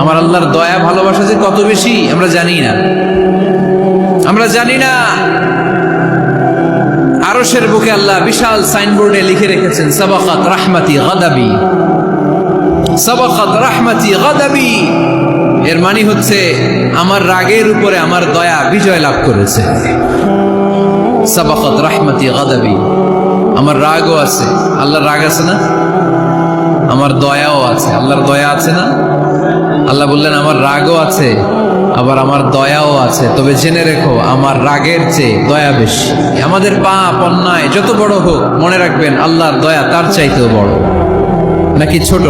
আমার আল্লাহর দয়া ভালোবাসা যে কত বেশি আমরা জানি না, আমরা জানি না। আরশের বুকে আল্লাহ বিশাল সাইনবোর্ডে লিখে রেখেছেন সাবাকাত রাহমাতি গাদাবি, সাবাকাত রাহমাতি গাদাবি। এর মানে হচ্ছে আমার রাগের উপরে আমার দয়া বিজয় লাভ করেছে। সাবাকাত রাহমাতি গাদাবি, আমার রাগও আছে, আল্লাহর রাগ আছে না, আমার দয়াও আছে, আল্লাহর দয়া আছে না। আল্লাহ বললেন আমার রাগও আছে আবার আমার দয়াও আছে, তবে জেনে রেখো আমার রাগের চেয়ে দয়া বেশি। আমাদের পাপ অন্যায় যত বড় হোক মনে রাখবেন আল্লাহর দয়া তার চাইতেও বড়। নাকি ছোট?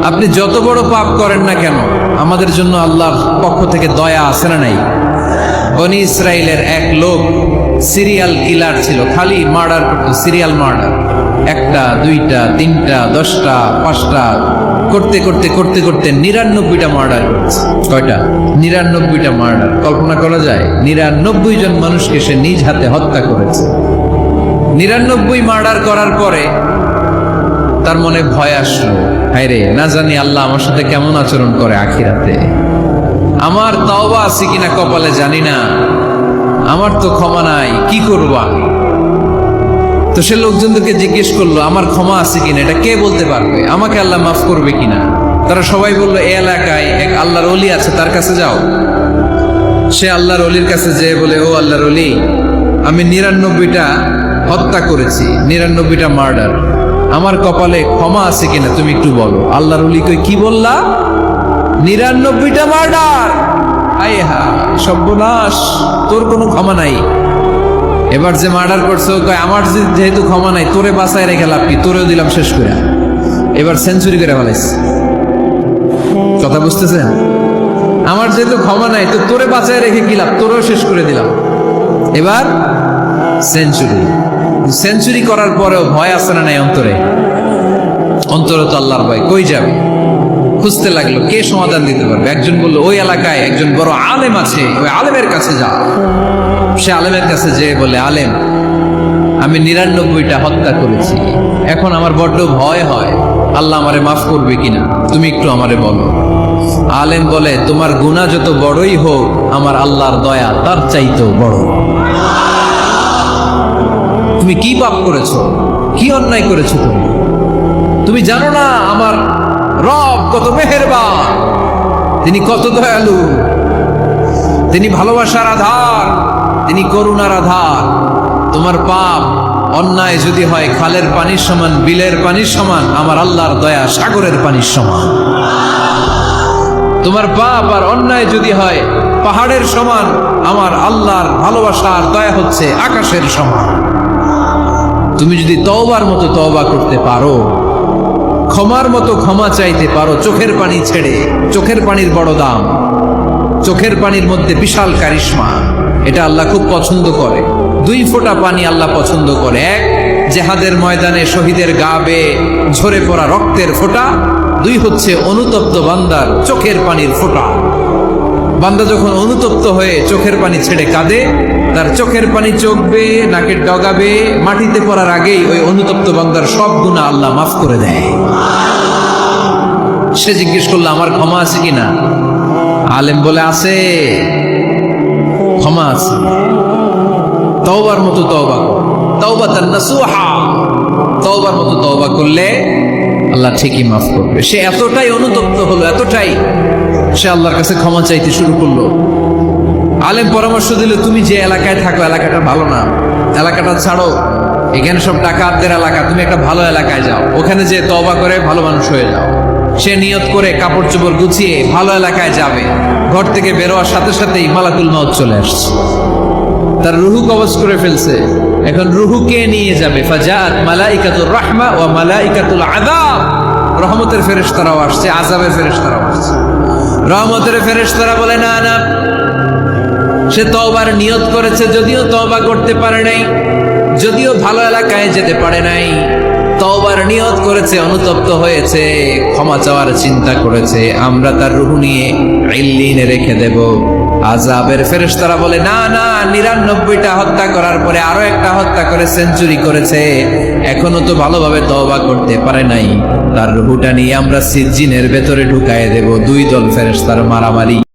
আপনি যত বড় পাপ করেন না কেন আমাদের জন্য আল্লাহর পক্ষ থেকে দয়া আছে না নাই? বনি ইসরাইলের এক লোক সিরিয়াল কিলার ছিল, খালি মার্ডার করতো, সিরিয়াল মার্ডার, একটা দুইটা তিনটা 10টা 5টা করতে করতে করতে করতে 99টা মার্ডার করেছে। কয়টা? 99টা মার্ডার। কল্পনা করা যায়? 99 জন মানুষকে সে নিজ হাতে হত্যা করেছে। 99 মার্ডার করার পরে তার মনে ভয় আসলো, হায়রে না জানি আল্লাহ আমার সাথে কেমন আচরণ করে আখিরাতে, আমার তওবা আছে কিনা কপালে জানি না, আমার তো ক্ষমা নাই, কি করব আমি? তো সে লোকজনদেরকে জিজ্ঞেস করলো আমার ক্ষমা আছে কিনা, এটা কে বলতে পারবে, আমাকে আল্লাহ মাফ করবে কিনা? তারা সবাই বললো এই এলাকায় এক আল্লাহর ওলি আছে, তার কাছে যাও। সে আল্লাহর ওলির কাছে যেয়ে বলে, ও আল্লাহর ওলি, আমি 99টা হত্যা করেছি, 99টা মার্ডার, আমার কপালে ক্ষমা আছে কিনা তুমি একটু বলো। আল্লাহর ওলি কই, কি বললা? 99টা মার্ডার? আয় হা সর্বনাশ, তোর কোনো ক্ষমা নাই। এবার যে মার্ডার করছে কয় আমার যেহেতু ক্ষমা নাই, তোরে বাঁচায় রেখে লাভ কি, তোরেও দিলাম শেষ করে। এবার সেঞ্চুরি করে ফেলাইছে। কথা বুঝতেছেন? আমার যেহেতু ক্ষমা নাই, তো তোরে বাঁচায় রেখে কি লাভ, তোরেও শেষ করে দিলাম। এবার সেঞ্চুরি। সেঞ্চুরি করার পরেও ভয় আসে না নাই অন্তরে? অন্তরে তো আল্লাহর ভয়, কই যাবে? খুঁজতে লাগলো কে সমাধান দিতে পারবে। একজন বললো ওই এলাকায় একজন বড় আলেম আছে, ওই আলেমের কাছে যা। সে আলেমের কাছে যেয়ে বলে, আলেম, আমি 99টা হত্যা করেছি, এখন আমার বড্ড ভয় হয়, আল্লাহ আমারে মাফ করবে কিনা, তুমি একটু আমারে বলো। আলেম বলে, তোমার গুনাহ যত বড়ই হোক আমার আল্লাহর দয়া তার চাইতেও বড়। তুমি কি পাপ করেছো, কি অন্যায় করেছো তুমি? তুমি জানো না আমার রব কত মেহেরবান, তিনি কত দয়ালু, তিনি ভালোবাসার আধার, তিনি করুণার আধার। তোমার পাপ অন্যায় যদি হয় খালের পানির সমান, বিলের পানির সমান, আমার আল্লাহর দয়া সাগরের পানির সমান। তোমার পাপ আর অন্যায় যদি হয় পাহাড়ের সমান, আমার আল্লাহর ভালোবাসার দয়া হচ্ছে আকাশের সমান। তুমি যদি তওবার মতো তওবা করতে পারো, ক্ষমার মতো ক্ষমা চাইতে পারো, চোখের পানি ছেড়ে, চোখের পানির বড় দাম, চোখের পানির মধ্যে বিশাল কারিশমা, এটা আল্লাহ খুব পছন্দ করে। 2 ফোঁটা পানি আল্লাহ পছন্দ করে। এক, জেহাদের ময়দানে শহীদের গা বেয়ে ঝরে পড়া রক্তের ফোঁটা। 2 হচ্ছে অনুতপ্ত বান্দার চোখের পানির ফোঁটা। বান্দা যখন অনুতপ্ত হয়ে চোখের পানি ছেড়ে কাঁদে, তার চোখের পানি চোখ বেয়ে নাকের ডগা বেয়ে মাটিতে পড়ার আগেই ওই অনুতপ্ত বান্দার সব গুনাহ আল্লাহ মাফ করে দেয়। সে জিজ্ঞেস করলো আমার ক্ষমা আছে কিনা? আলেম বলে আছে, ক্ষমা আছে। তওবার মতো তওবা কর, তাওবাতান নাসুহা, তওবার মতো তওবা করলে আল্লাহ ঠিকই মাফ করবে। সে এতটাই অনুতপ্ত হলো, এতটাই, সে আল্লাহর কাছে ক্ষমা চাইতে শুরু করলো। আলেম পরামর্শ দিল, তুমি যে এলাকায় থাকো এলাকাটা ভালো না, এলাকাটা ছাড়ো, এখানে সব ডাকাতদের এলাকা, তুমি একটা ভালো এলাকায় যাও, ওখানে যে তওবা করে ভালো মানুষ হয়ে যাও। সে নিয়ত করে কাপড় চোপড় গুছিয়ে ভালো এলাকায় যাবে। ঘর থেকে বেরোয়ার সাথে সাথেই মালাকুল মউত চলে আসছে, তার রুহু কবজ করে ফেলছে। এখন রুহু কে নিয়ে যাবে? ফাজাআত মালাইকাতুর রাহমা ওয়া মালাইকাতুল আযাব। রহমতের ফেরেশতারাও আসছে, আযাবের ফেরেশতারাও আসছে। রহমতের ফেরেশতারা বলে, না না, সে তওবার নিয়ত করেছে, যদিও তওবা করতে পারে নাই, যদিও ভালো এলাকায় যেতে পারে নাই, তওবার নিয়ত করেছে, অনুতপ্ত হয়েছে, ক্ষমা চাওয়ার চিন্তা করেছে, আমরা তার রূহ নিয়ে ইল্লিনে রেখে দেব। আযাবের ফেরেশতারা বলে, না না, 99টা হত্যা করার পরে আরো একটা হত্যা করে সেঞ্চুরি করেছে, এখনো তো ভালোভাবে তওবা করতে পারে নাই, তার রূহটা নিয়ে আমরা সিজ্জিনের ভেতরে ঢুকায়ে দেব। দুই দল ফেরেশতার মারামারি।